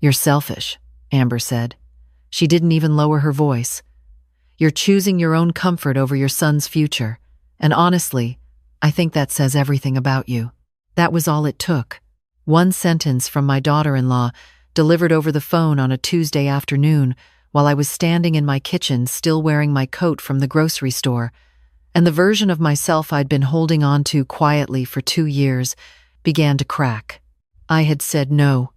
"You're selfish," Amber said. She didn't even lower her voice. "You're choosing your own comfort over your son's future. And honestly, I think that says everything about you." That was all it took. One sentence from my daughter-in-law, delivered over the phone on a Tuesday afternoon while I was standing in my kitchen still wearing my coat from the grocery store, and the version of myself I'd been holding on to quietly for 2 years began to crack. I had said no.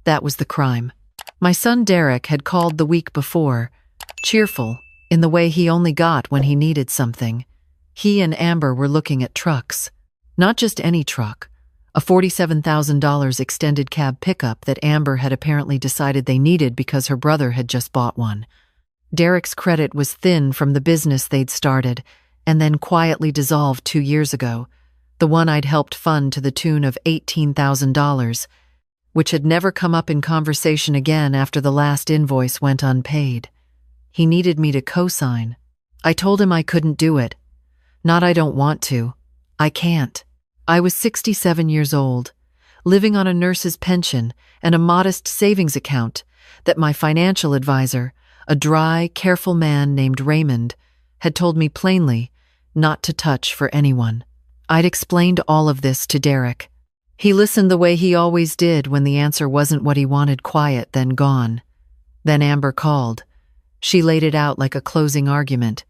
That was the crime. My son Derek had called the week before, cheerful, in the way he only got when he needed something. He and Amber were looking at trucks. Not just any truck, a $47,000 extended cab pickup that Amber had apparently decided they needed because her brother had just bought one. Derek's credit was thin from the business they'd started and then quietly dissolved 2 years ago, the one I'd helped fund to the tune of $18,000, which had never come up in conversation again after the last invoice went unpaid. He needed me to co-sign. I told him I couldn't do it. Not I don't want to. I can't. I was 67 years old, living on a nurse's pension and a modest savings account that my financial advisor, a dry, careful man named Raymond, had told me plainly not to touch for anyone. I'd explained all of this to Derek. He listened the way he always did when the answer wasn't what he wanted, quiet, then gone. Then Amber called. She laid it out like a closing argument,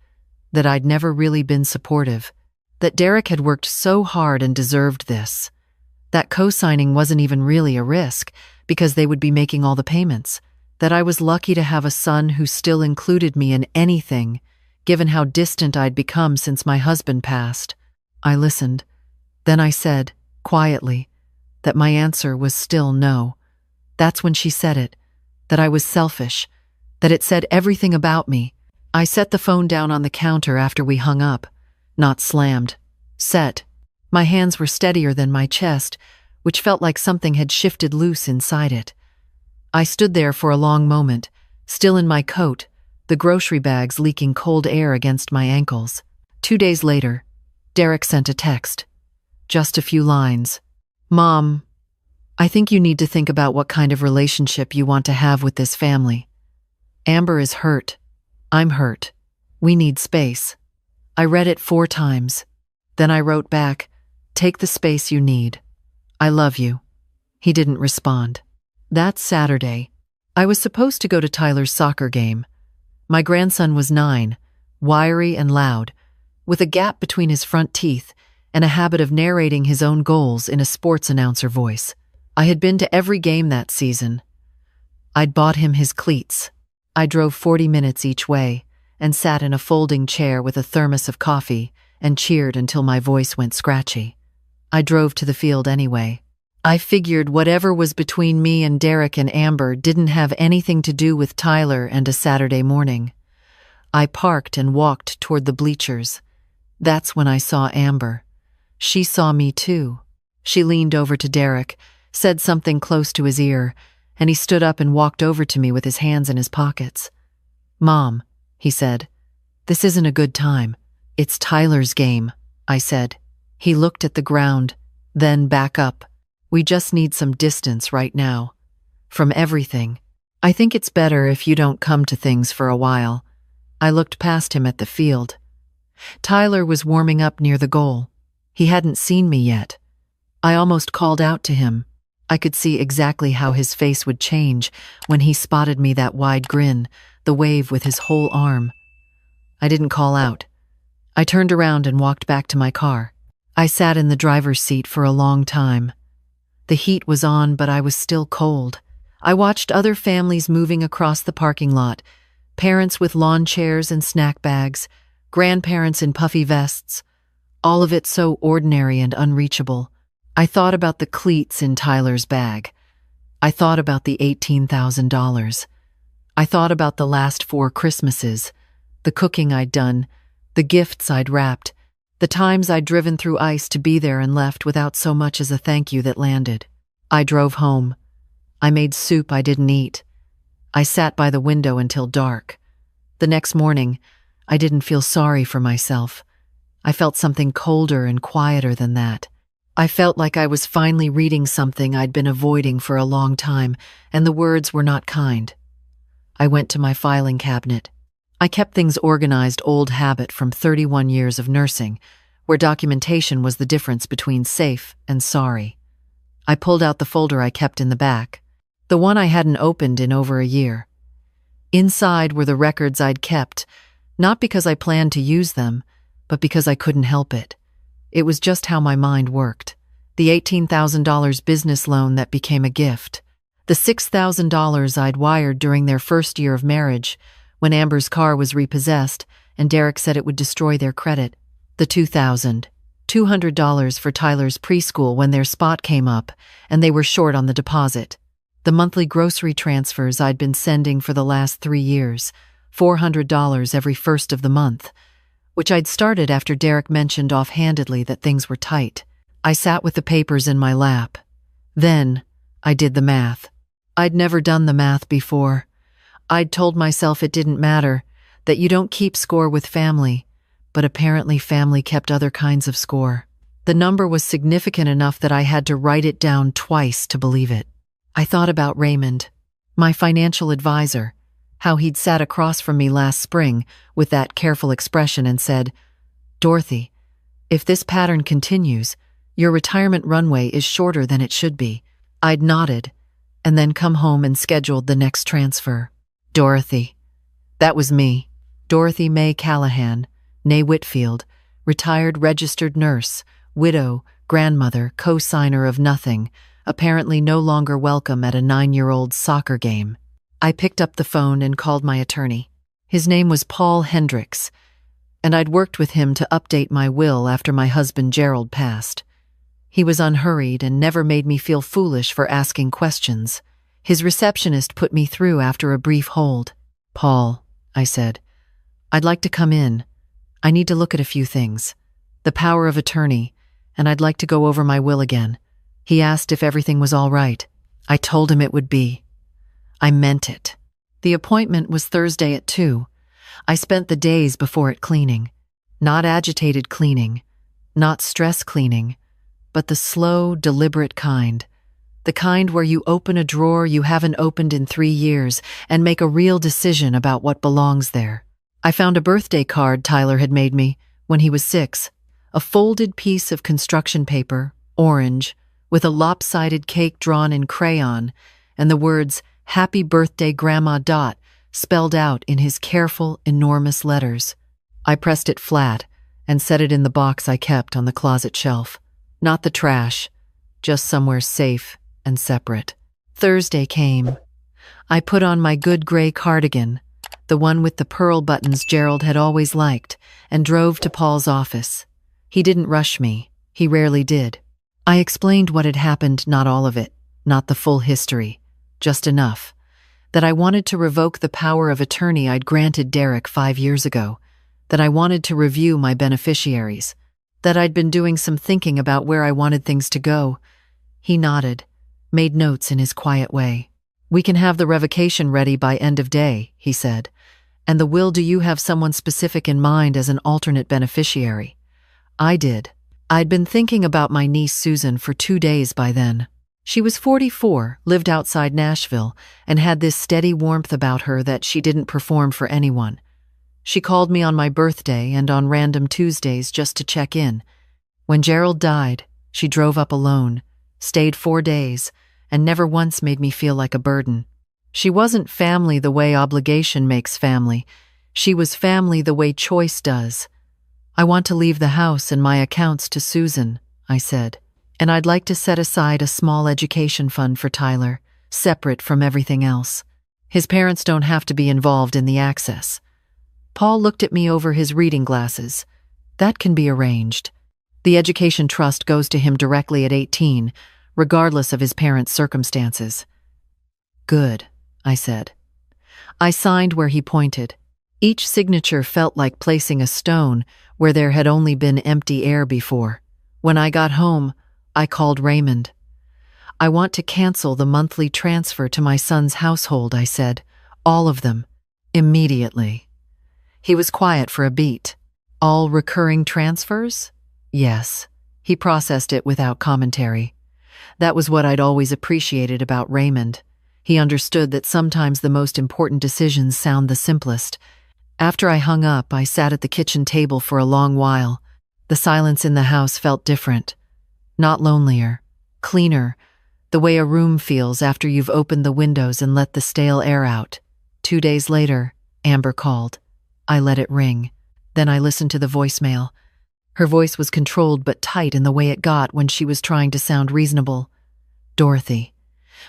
that I'd never really been supportive, that Derek had worked so hard and deserved this, that co-signing wasn't even really a risk because they would be making all the payments, that I was lucky to have a son who still included me in anything, given how distant I'd become since my husband passed. I listened. Then I said, quietly, that my answer was still no. That's when she said it, that I was selfish, that it said everything about me. I set the phone down on the counter after we hung up, not slammed, set. My hands were steadier than my chest, which felt like something had shifted loose inside it. I stood there for a long moment, still in my coat, the grocery bags leaking cold air against my ankles. 2 days later, Derek sent a text. Just a few lines. "Mom, I think you need to think about what kind of relationship you want to have with this family. Amber is hurt. I'm hurt. We need space." I read it 4 times. Then I wrote back, "Take the space you need. I love you." He didn't respond. That Saturday, I was supposed to go to Tyler's soccer game. My grandson was 9, wiry and loud, with a gap between his front teeth and a habit of narrating his own goals in a sports announcer voice. I had been to every game that season. I'd bought him his cleats. I drove 40 minutes each way and sat in a folding chair with a thermos of coffee and cheered until my voice went scratchy. I drove to the field anyway. I figured whatever was between me and Derek and Amber didn't have anything to do with Tyler and a Saturday morning. I parked and walked toward the bleachers. That's when I saw Amber. She saw me too. She leaned over to Derek, said something close to his ear, and he stood up and walked over to me with his hands in his pockets. "Mom," he said, "this isn't a good time." "It's Tyler's game," I said. He looked at the ground, then back up. "We just need some distance right now. From everything. I think it's better if you don't come to things for a while." I looked past him at the field. Tyler was warming up near the goal. He hadn't seen me yet. I almost called out to him. I could see exactly how his face would change when he spotted me, that wide grin, the wave with his whole arm. I didn't call out. I turned around and walked back to my car. I sat in the driver's seat for a long time. The heat was on, but I was still cold. I watched other families moving across the parking lot, parents with lawn chairs and snack bags, grandparents in puffy vests, all of it so ordinary and unreachable. I thought about the cleats in Tyler's bag. I thought about the $18,000. I thought about the last 4 Christmases, the cooking I'd done, the gifts I'd wrapped, the times I'd driven through ice to be there and left without so much as a thank you that landed. I drove home. I made soup I didn't eat. I sat by the window until dark. The next morning, I didn't feel sorry for myself. I felt something colder and quieter than that. I felt like I was finally reading something I'd been avoiding for a long time, and the words were not kind. I went to my filing cabinet. I kept things organized, old habit from 31 years of nursing, where documentation was the difference between safe and sorry. I pulled out the folder I kept in the back, the one I hadn't opened in over a year. Inside were the records I'd kept, not because I planned to use them, but because I couldn't help it. It was just how my mind worked. The $18,000 business loan that became a gift. The $6,000 I'd wired during their first year of marriage, when Amber's car was repossessed and Derek said it would destroy their credit. The $2,200 for Tyler's preschool when their spot came up and they were short on the deposit. The monthly grocery transfers I'd been sending for the last 3 years, $400 every first of the month, which I'd started after Derek mentioned offhandedly that things were tight. I sat with the papers in my lap. Then I did the math. I'd never done the math before. I'd told myself it didn't matter, that you don't keep score with family, but apparently family kept other kinds of score. The number was significant enough that I had to write it down twice to believe it. I thought about Raymond, my financial advisor, how he'd sat across from me last spring with that careful expression and said, "Dorothy, if this pattern continues, your retirement runway is shorter than it should be." I'd nodded, and then come home and scheduled the next transfer. Dorothy. That was me. Dorothy May Callahan, née Whitfield, retired registered nurse, widow, grandmother, co-signer of nothing, apparently no longer welcome at a 9-year-old's soccer game. I picked up the phone and called my attorney. His name was Paul Hendricks, and I'd worked with him to update my will after my husband Gerald passed. He was unhurried and never made me feel foolish for asking questions. His receptionist put me through after a brief hold. "Paul," I said, "I'd like to come in. I need to look at a few things. The power of attorney, and I'd like to go over my will again." He asked if everything was all right. I told him it would be. I meant it. The appointment was Thursday at 2. I spent the days before it cleaning. Not agitated cleaning, not stress cleaning, but the slow, deliberate kind. The kind where you open a drawer you haven't opened in 3 years and make a real decision about what belongs there. I found a birthday card Tyler had made me when he was 6. A folded piece of construction paper, orange, with a lopsided cake drawn in crayon and the words, "Happy Birthday Grandma Dot," spelled out in his careful, enormous letters. I pressed it flat and set it in the box I kept on the closet shelf. Not the trash, just somewhere safe and separate. Thursday came. I put on my good gray cardigan, the one with the pearl buttons Gerald had always liked, and drove to Paul's office. He didn't rush me. He rarely did. I explained what had happened, not all of it, not the full history, just enough. That I wanted to revoke the power of attorney I'd granted Derek 5 years ago. That I wanted to review my beneficiaries. That I'd been doing some thinking about where I wanted things to go. He nodded, made notes in his quiet way. "We can have the revocation ready by end of day," he said. "And the will, do you have someone specific in mind as an alternate beneficiary?" I did. I'd been thinking about my niece Susan for 2 days by then. She was 44, lived outside Nashville, and had this steady warmth about her that she didn't perform for anyone. She called me on my birthday and on random Tuesdays just to check in. When Gerald died, she drove up alone, stayed 4 days, and never once made me feel like a burden. She wasn't family the way obligation makes family. She was family the way choice does. "I want to leave the house and my accounts to Susan," I said, "and I'd like to set aside a small education fund for Tyler, separate from everything else. His parents don't have to be involved in the access." Paul looked at me over his reading glasses. "That can be arranged. The education trust goes to him directly at 18, regardless of his parents' circumstances." "Good," I said. I signed where he pointed. Each signature felt like placing a stone where there had only been empty air before. When I got home, I called Raymond. "I want to cancel the monthly transfer to my son's household," I said. "All of them. Immediately." He was quiet for a beat. "All recurring transfers?" "Yes." He processed it without commentary. That was what I'd always appreciated about Raymond. He understood that sometimes the most important decisions sound the simplest. After I hung up, I sat at the kitchen table for a long while. The silence in the house felt different. Not lonelier, cleaner, the way a room feels after you've opened the windows and let the stale air out. 2 days later, Amber called. I let it ring. Then I listened to the voicemail. Her voice was controlled but tight in the way it got when she was trying to sound reasonable. Dorothy,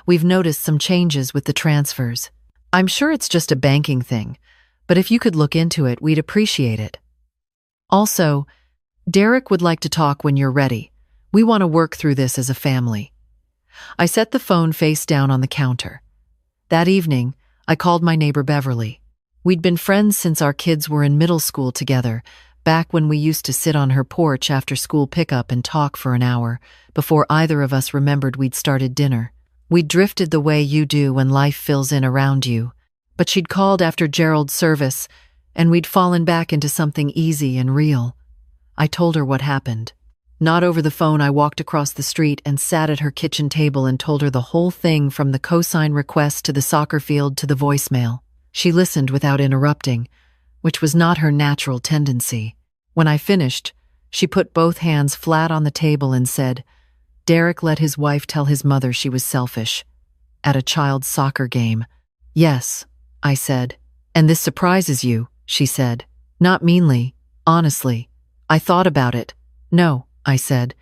we've noticed some changes with the transfers. I'm sure it's just a banking thing, but if you could look into it, we'd appreciate it. Also, Derek would like to talk when you're ready. We want to work through this as a family. I set the phone face down on the counter. That evening, I called my neighbor Beverly. We'd been friends since our kids were in middle school together, back when we used to sit on her porch after school pickup and talk for an hour, before either of us remembered we'd started dinner. We'd drifted the way you do when life fills in around you, but she'd called after Gerald's service, and we'd fallen back into something easy and real. I told her what happened. Not over the phone, I walked across the street and sat at her kitchen table and told her the whole thing, from the cosign request to the soccer field to the voicemail. She listened without interrupting, which was not her natural tendency. When I finished, she put both hands flat on the table and said, "Derek let his wife tell his mother she was selfish. At a child's soccer game." "Yes," I said. "And this surprises you," she said. Not meanly, honestly. I thought about it. "No," I said.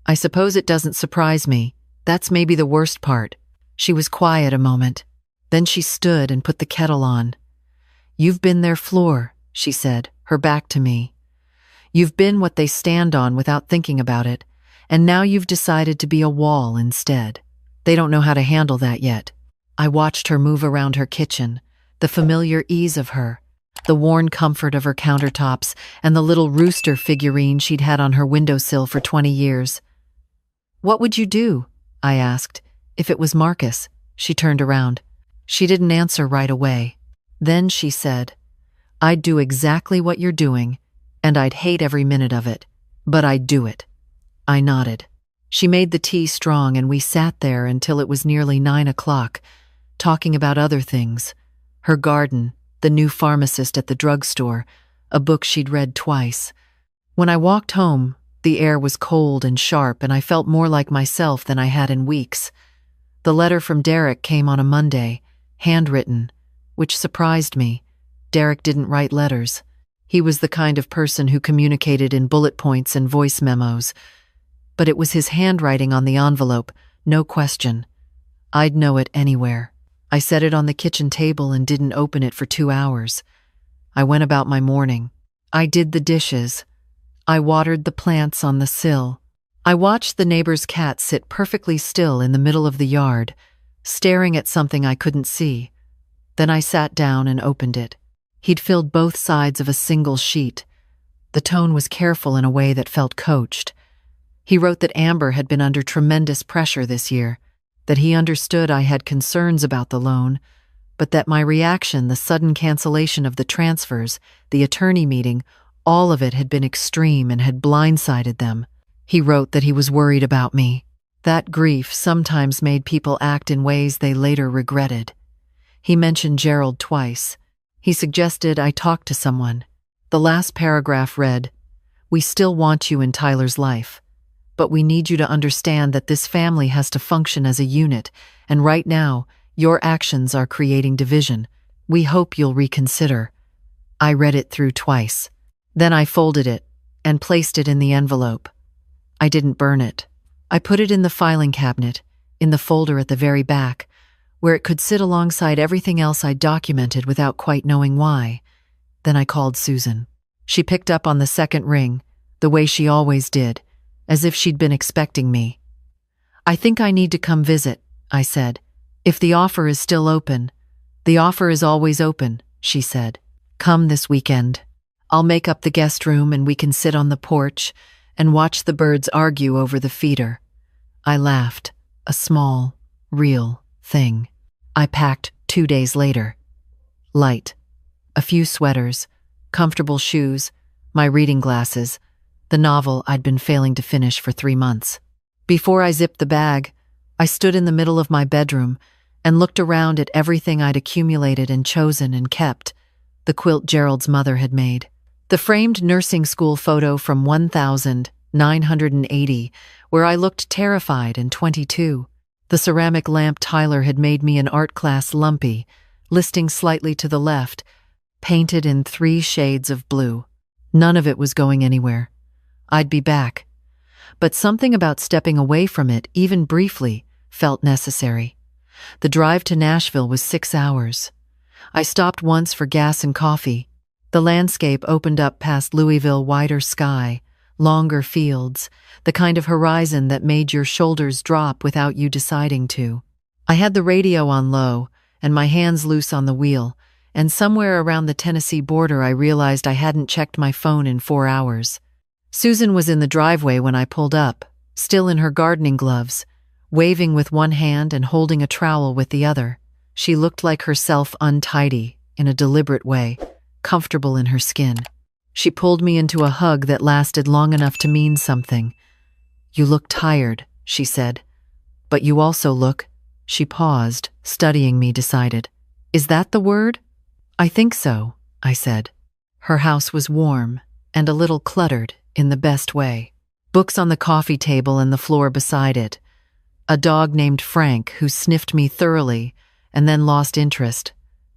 "I suppose it doesn't surprise me. That's maybe the worst part." She was quiet a moment. Then she stood and put the kettle on. "You've been their floor," she said, her back to me. "You've been what they stand on without thinking about it, and now you've decided to be a wall instead. They don't know how to handle that yet." I watched her move around her kitchen, the familiar ease of her, the worn comfort of her countertops, and the little rooster figurine she'd had on her windowsill for 20 years. "What would you do?" I asked. "If it was Marcus?" She turned around. She didn't answer right away. Then she said, "I'd do exactly what you're doing, and I'd hate every minute of it, but I'd do it." I nodded. She made the tea strong, and we sat there until it was nearly 9 o'clock, talking about other things. Her garden, the new pharmacist at the drugstore, a book she'd read twice. When I walked home, the air was cold and sharp, and I felt more like myself than I had in weeks. The letter from Derek came on a Monday, handwritten, which surprised me. Derek didn't write letters. He was the kind of person who communicated in bullet points and voice memos. But it was his handwriting on the envelope, no question. I'd know it anywhere. I set it on the kitchen table and didn't open it for 2 hours. I went about my morning. I did the dishes. I watered the plants on the sill. I watched the neighbor's cat sit perfectly still in the middle of the yard, staring at something I couldn't see. Then I sat down and opened it. He'd filled both sides of a single sheet. The tone was careful in a way that felt coached. He wrote that Amber had been under tremendous pressure this year, that he understood I had concerns about the loan, but that my reaction, the sudden cancellation of the transfers, the attorney meeting, all of it had been extreme and had blindsided them. He wrote that he was worried about me. That grief sometimes made people act in ways they later regretted. He mentioned Gerald twice. He suggested I talk to someone. The last paragraph read, "We still want you in Tyler's life, but we need you to understand that this family has to function as a unit, and right now, your actions are creating division. We hope you'll reconsider." I read it through twice. Then I folded it and placed it in the envelope. I didn't burn it. I put it in the filing cabinet, in the folder at the very back, where it could sit alongside everything else I documented without quite knowing why. Then I called Susan. She picked up on the second ring, the way she always did, as if she'd been expecting me. "I think I need to come visit," I said. "If the offer is still open." "The offer is always open," she said. "Come this weekend. I'll make up the guest room and we can sit on the porch and watch the birds argue over the feeder." I laughed. A small, real thing. I packed 2 days later. Light. A few sweaters, comfortable shoes, my reading glasses, the novel I'd been failing to finish for 3 months. Before I zipped the bag, I stood in the middle of my bedroom and looked around at everything I'd accumulated and chosen and kept, the quilt Gerald's mother had made, the framed nursing school photo from 1980, where I looked terrified and 22, the ceramic lamp Tyler had made me in art class lumpy, listing slightly to the left, painted in 3 shades of blue. None of it was going anywhere. I'd be back. But something about stepping away from it, even briefly, felt necessary. The drive to Nashville was 6 hours. I stopped once for gas and coffee. The landscape opened up past Louisville, wider sky, longer fields, the kind of horizon that made your shoulders drop without you deciding to. I had the radio on low and my hands loose on the wheel, and somewhere around the Tennessee border I realized I hadn't checked my phone in 4 hours. Susan was in the driveway when I pulled up, still in her gardening gloves, waving with one hand and holding a trowel with the other. She looked like herself, untidy, in a deliberate way, comfortable in her skin. She pulled me into a hug that lasted long enough to mean something. "You look tired," she said. "But you also look—" She paused, studying me, decided. "Is that the word?" "I think so," I said. Her house was warm and a little cluttered in the best way. Books on the coffee table and the floor beside it. A dog named Frank who sniffed me thoroughly and then lost interest.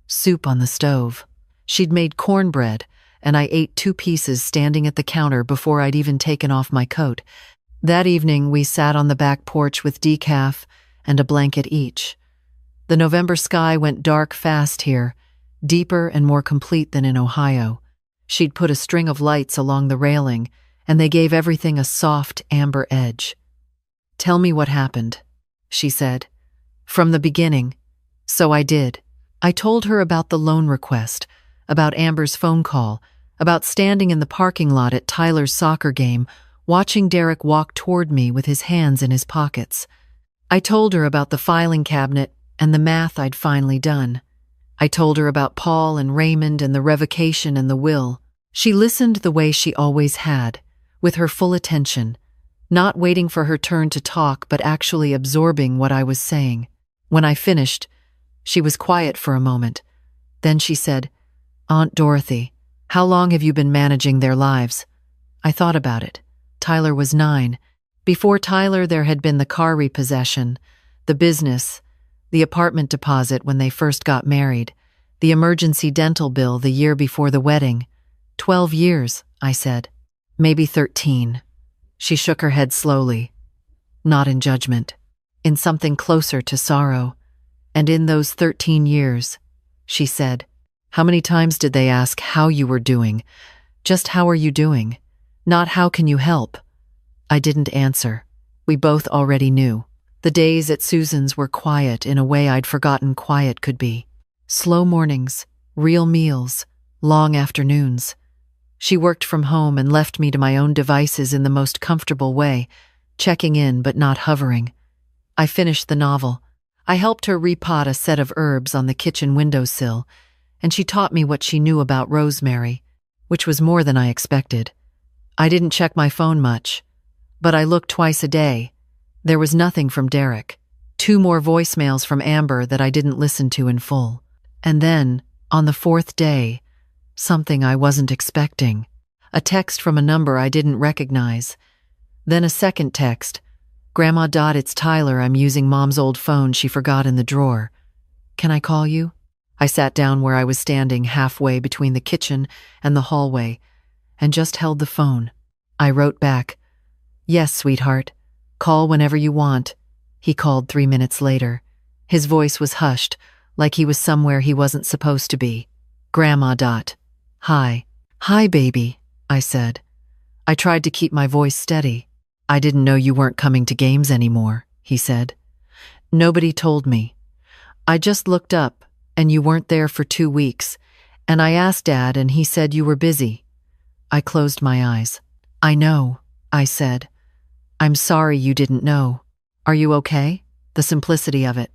Soup on the stove. She'd made cornbread, and I ate 2 pieces standing at the counter before I'd even taken off my coat. That evening, we sat on the back porch with decaf and a blanket each. The November sky went dark fast here, deeper and more complete than in Ohio. She'd put a string of lights along the railing, and they gave everything a soft amber edge. "Tell me what happened," she said. "From the beginning." So I did. I told her about the loan request, about Amber's phone call, about standing in the parking lot at Tyler's soccer game, watching Derek walk toward me with his hands in his pockets. I told her about the filing cabinet and the math I'd finally done. I told her about Paul and Raymond and the revocation and the will. She listened the way she always had, with her full attention, not waiting for her turn to talk but actually absorbing what I was saying. When I finished, she was quiet for a moment. Then she said, "Aunt Dorothy, how long have you been managing their lives?" I thought about it. Tyler was 9. Before Tyler, there had been the car repossession, the business, the apartment deposit when they first got married, the emergency dental bill the year before the wedding. 12 years, I said. Maybe 13. She shook her head slowly, not in judgment, in something closer to sorrow. And in those 13 years, she said, "How many times did they ask how you were doing? Just how are you doing? Not how can you help?" I didn't answer. We both already knew. The days at Susan's were quiet in a way I'd forgotten quiet could be. Slow mornings, real meals, long afternoons. She worked from home and left me to my own devices in the most comfortable way, checking in but not hovering. I finished the novel. I helped her repot a set of herbs on the kitchen windowsill, and she taught me what she knew about rosemary, which was more than I expected. I didn't check my phone much, but I looked twice a day. There was nothing from Derek. 2 more voicemails from Amber that I didn't listen to in full. And then, on the 4th day, something I wasn't expecting. A text from a number I didn't recognize. Then a second text. "Grandma, it's Tyler. I'm using Mom's old phone she forgot in the drawer. Can I call you?" I sat down where I was standing halfway between the kitchen and the hallway and just held the phone. I wrote back, "Yes, sweetheart. Call whenever you want." He called 3 minutes later. His voice was hushed, like he was somewhere he wasn't supposed to be. "Grandma. Hi." "Hi, baby," I said. I tried to keep my voice steady. "I didn't know you weren't coming to games anymore," he said. "Nobody told me. I just looked up, and you weren't there for 2 weeks, and I asked Dad, and he said you were busy." I closed my eyes. "I know," I said. "I'm sorry you didn't know. Are you okay?" The simplicity of it.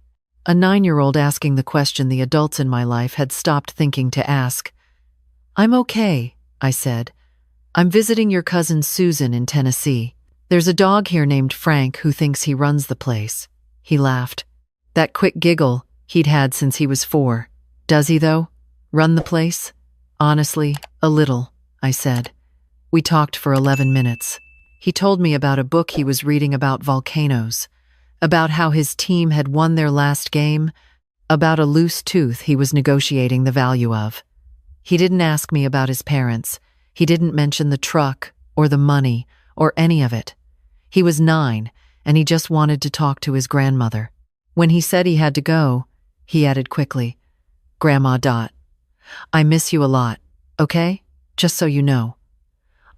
A 9-year-old asking the question the adults in my life had stopped thinking to ask. "I'm okay," I said. I'm visiting your cousin Susan in Tennessee. There's a dog here named Frank who thinks he runs the place." He laughed. That quick giggle he'd had since he was 4. "Does he, though? Run the place?" "Honestly, a little," I said. We talked for 11 minutes. He told me about a book he was reading about volcanoes, about how his team had won their last game, about a loose tooth he was negotiating the value of. He didn't ask me about his parents. He didn't mention the truck or the money or any of it. He was 9, and he just wanted to talk to his grandmother. When he said he had to go, he added quickly, "Grandma Dot, I miss you a lot, okay? Just so you know."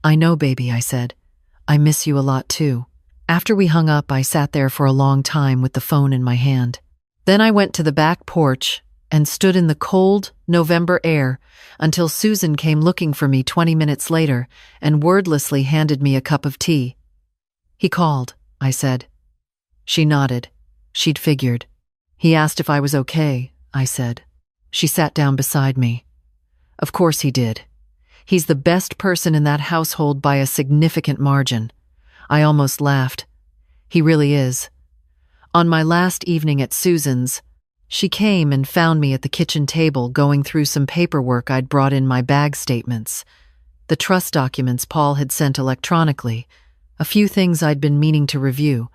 "I know, baby," I said. "I miss you a lot too." After we hung up, I sat there for a long time with the phone in my hand. Then I went to the back porch and stood in the cold November air until Susan came looking for me 20 minutes later and wordlessly handed me a cup of tea. "He called," I said. She nodded. She'd figured. "He asked if I was okay," I said. She sat down beside me. "Of course he did. He's the best person in that household by a significant margin." I almost laughed. "He really is." On my last evening at Susan's, she came and found me at the kitchen table going through some paperwork I'd brought in my bag statements, the trust documents Paul had sent electronically, a few things I'd been meaning to review.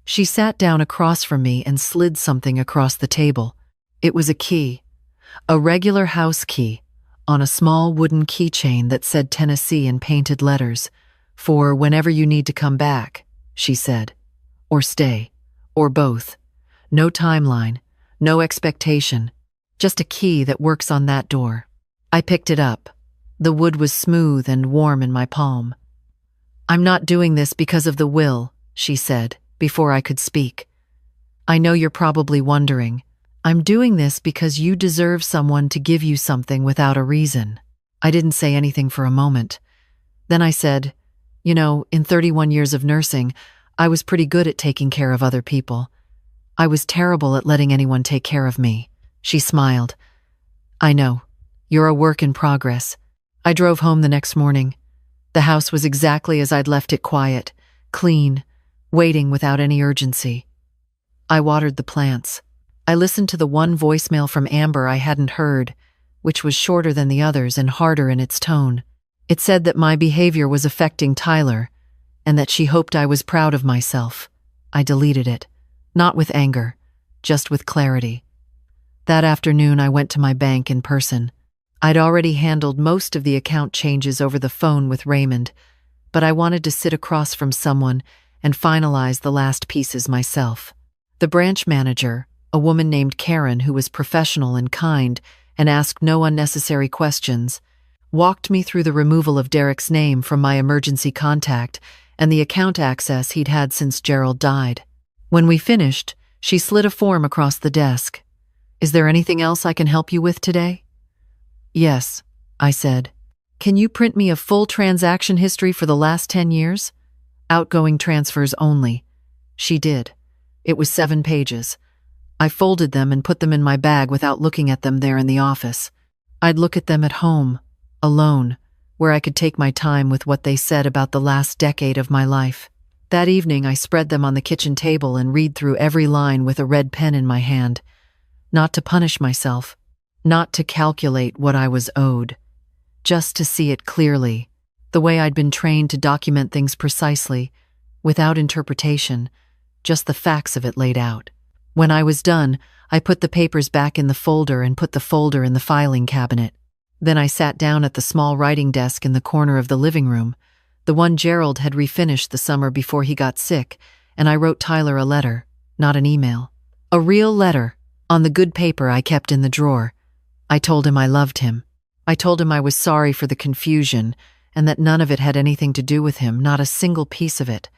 She sat down across from me and slid something across the table. It was a key, a regular house key, on a small wooden keychain that said Tennessee in painted letters, "For whenever you need to come back," she said. "Or stay. Or both. No timeline. No expectation. Just a key that works on that door." I picked it up. The wood was smooth and warm in my palm. "I'm not doing this because of the will," she said, before I could speak. "I know you're probably wondering. I'm doing this because you deserve someone to give you something without a reason." I didn't say anything for a moment. Then I said, "You know, in 31 years of nursing, I was pretty good at taking care of other people. I was terrible at letting anyone take care of me." She smiled. "I know. You're a work in progress." I drove home the next morning. The house was exactly as I'd left it, quiet, clean, waiting without any urgency. I watered the plants. I listened to the one voicemail from Amber I hadn't heard, which was shorter than the others and harder in its tone. It said that my behavior was affecting Tyler, and that she hoped I was proud of myself. I deleted it, not with anger, just with clarity. That afternoon, I went to my bank in person. I'd already handled most of the account changes over the phone with Raymond, but I wanted to sit across from someone and finalize the last pieces myself. The branch manager, a woman named Karen who was professional and kind and asked no unnecessary questions, walked me through the removal of Derek's name from my emergency contact and the account access he'd had since Gerald died. When we finished, she slid a form across the desk. "Is there anything else I can help you with today?" "Yes," I said. "Can you print me a full transaction history for the last 10 years? Outgoing transfers only." She did. It was 7 pages. I folded them and put them in my bag without looking at them there in the office. I'd look at them at home, alone, where I could take my time with what they said about the last decade of my life. That evening, I spread them on the kitchen table and read through every line with a red pen in my hand. Not to punish myself, not to calculate what I was owed, just to see it clearly, the way I'd been trained to document things precisely, without interpretation, just the facts of it laid out. When I was done, I put the papers back in the folder and put the folder in the filing cabinet. Then I sat down at the small writing desk in the corner of the living room, the one Gerald had refinished the summer before he got sick, and I wrote Tyler a letter, not an email. A real letter, on the good paper I kept in the drawer. I told him I loved him. I told him I was sorry for the confusion and that none of it had anything to do with him, not a single piece of it.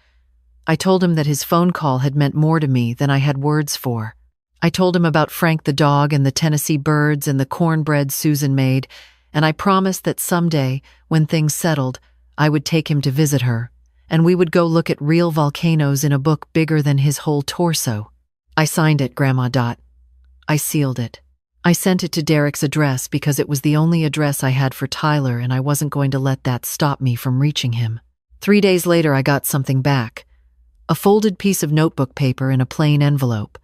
I told him that his phone call had meant more to me than I had words for. I told him about Frank the dog and the Tennessee birds and the cornbread Susan made, and I promised that someday, when things settled, I would take him to visit her, and we would go look at real volcanoes in a book bigger than his whole torso. I signed it, Grandma Dot. I sealed it. I sent it to Derek's address because it was the only address I had for Tyler, and I wasn't going to let that stop me from reaching him. 3 days later, I got something back. A folded piece of notebook paper in a plain envelope.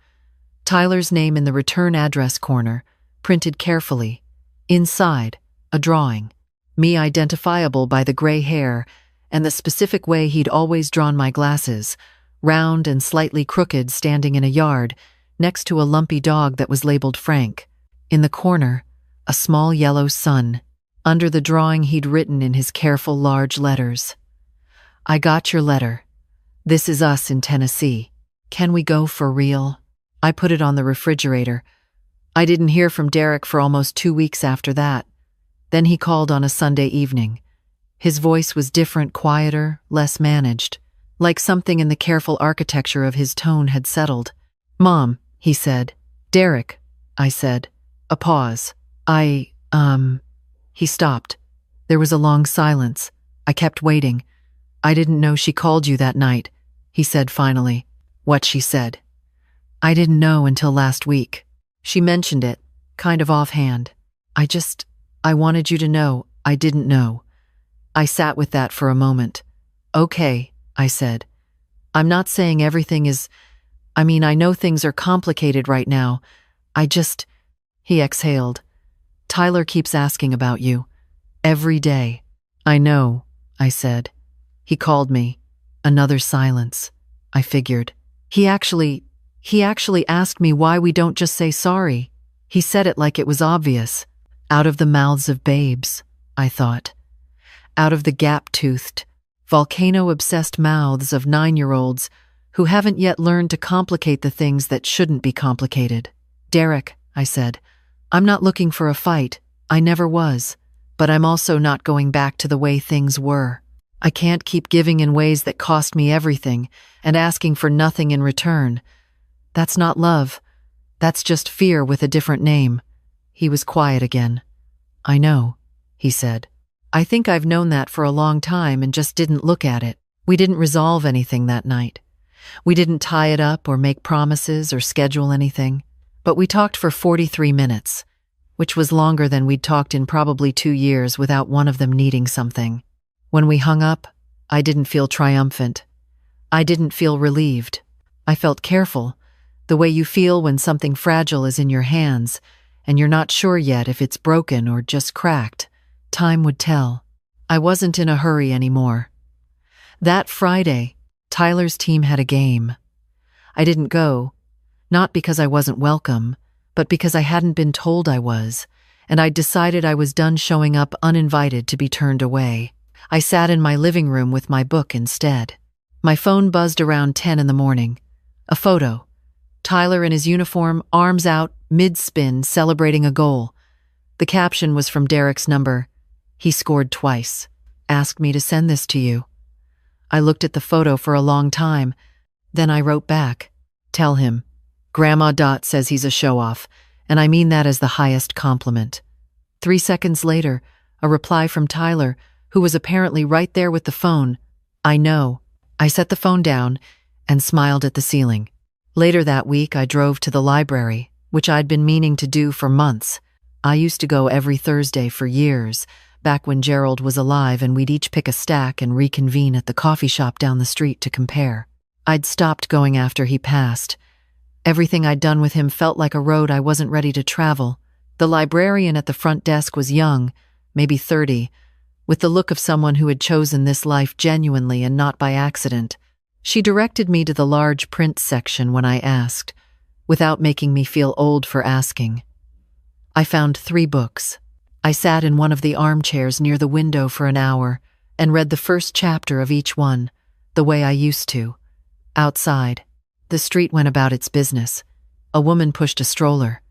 Tyler's name in the return address corner, printed carefully. Inside, a drawing. Me identifiable by the gray hair and the specific way he'd always drawn my glasses, round and slightly crooked, standing in a yard, next to a lumpy dog that was labeled Frank. In the corner, a small yellow sun. Under the drawing he'd written in his careful large letters, "I got your letter. This is us in Tennessee. Can we go for real?" I put it on the refrigerator. I didn't hear from Derek for almost 2 weeks after that. Then he called on a Sunday evening. His voice was different, quieter, less managed, like something in the careful architecture of his tone had settled. "Mom," he said. "Derek," I said. A pause. He stopped. There was a long silence. I kept waiting. "I didn't know she called you that night," he said finally. What she said. "I didn't know until last week. She mentioned it, kind of offhand. I wanted you to know I didn't know." I sat with that for a moment. "Okay," I said. "I'm not saying everything is... I know things are complicated right now. He exhaled. "Tyler keeps asking about you. Every day." "I know," I said. "He called me." Another silence. I figured. He actually asked me why we don't just say sorry. He said it like it was obvious. Out of the mouths of babes, I thought. Out of the gap-toothed, volcano-obsessed mouths of 9-year-olds who haven't yet learned to complicate the things that shouldn't be complicated. "Derek," I said, "I'm not looking for a fight. I never was. But I'm also not going back to the way things were. I can't keep giving in ways that cost me everything and asking for nothing in return. That's not love. That's just fear with a different name." He was quiet again. "I know," he said. "I think I've known that for a long time and just didn't look at it. We didn't resolve anything that night. We didn't tie it up or make promises or schedule anything. But we talked for 43 minutes, which was longer than we'd talked in probably 2 years without one of them needing something. When we hung up, I didn't feel triumphant. I didn't feel relieved. I felt careful, the way you feel when something fragile is in your hands and you're not sure yet if it's broken or just cracked. Time would tell. I wasn't in a hurry anymore. That Friday, Tyler's team had a game. I didn't go, not because I wasn't welcome, but because I hadn't been told I was, and I'd decided I was done showing up uninvited to be turned away. I sat in my living room with my book instead. My phone buzzed around 10 in the morning. A photo. Tyler in his uniform, arms out, mid-spin, celebrating a goal. The caption was from Derek's number. "He scored twice. Asked me to send this to you." I looked at the photo for a long time. Then I wrote back. "Tell him. Grandma Dot says he's a show-off, and I mean that as the highest compliment." 3 seconds later, a reply from Tyler, who was apparently right there with the phone. "I know." I set the phone down and smiled at the ceiling. Later that week, I drove to the library, which I'd been meaning to do for months. I used to go every Thursday for years, back when Gerald was alive and we'd each pick a stack and reconvene at the coffee shop down the street to compare. I'd stopped going after he passed. Everything I'd done with him felt like a road I wasn't ready to travel. The librarian at the front desk was young, maybe 30, with the look of someone who had chosen this life genuinely and not by accident. She directed me to the large print section when I asked, without making me feel old for asking. I found 3 books. I sat in one of the armchairs near the window for an hour and read the first chapter of each one, the way I used to. Outside, the street went about its business. A woman pushed a stroller.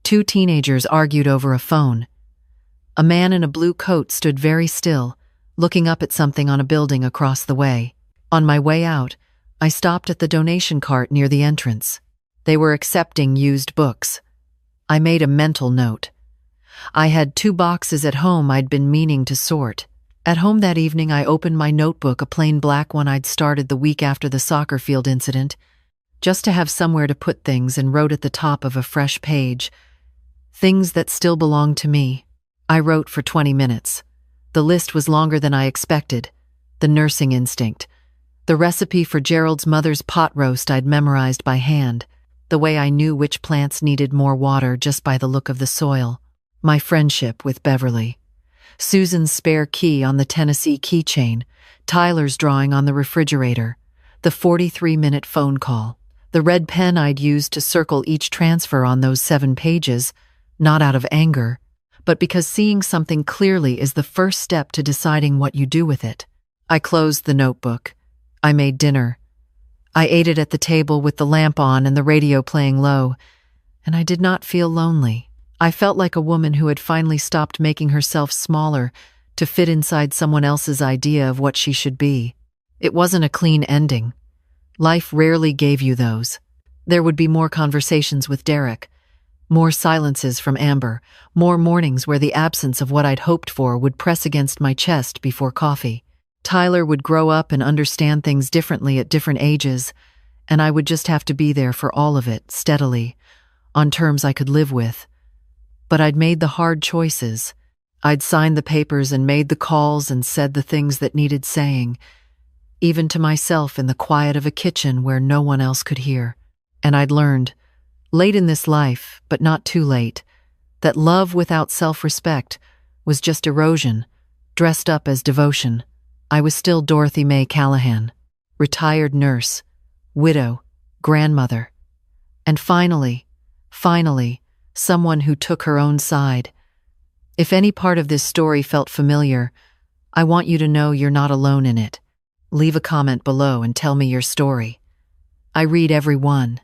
2 teenagers argued over a phone. A man in a blue coat stood very still, looking up at something on a building across the way. On my way out, I stopped at the donation cart near the entrance. They were accepting used books. I made a mental note. I had 2 boxes at home I'd been meaning to sort. At home that evening, I opened my notebook, a plain black one I'd started the week after the soccer field incident, just to have somewhere to put things, and wrote at the top of a fresh page, Things that still belong to me. I wrote for 20 minutes. The list was longer than I expected. The nursing instinct. The recipe for Gerald's mother's pot roast I'd memorized by hand. The way I knew which plants needed more water just by the look of the soil. My friendship with Beverly. Susan's spare key on the Tennessee keychain. Tyler's drawing on the refrigerator. The 43-minute phone call. The red pen I'd used to circle each transfer on those 7 pages, not out of anger, but because seeing something clearly is the first step to deciding what you do with it. I closed the notebook. I made dinner. I ate it at the table with the lamp on and the radio playing low, and I did not feel lonely. I felt like a woman who had finally stopped making herself smaller to fit inside someone else's idea of what she should be. It wasn't a clean ending. Life rarely gave you those. There would be more conversations with Derek, more silences from Amber, more mornings where the absence of what I'd hoped for would press against my chest before coffee. Tyler would grow up and understand things differently at different ages, and I would just have to be there for all of it, steadily, on terms I could live with. But I'd made the hard choices. I'd signed the papers and made the calls and said the things that needed saying, even to myself in the quiet of a kitchen where no one else could hear. And I'd learned, late in this life, but not too late, that love without self-respect was just erosion, dressed up as devotion. I was still Dorothy Mae Callahan, retired nurse, widow, grandmother, and finally, someone who took her own side. If any part of this story felt familiar, I want you to know you're not alone in it. Leave a comment below and tell me your story. I read every one.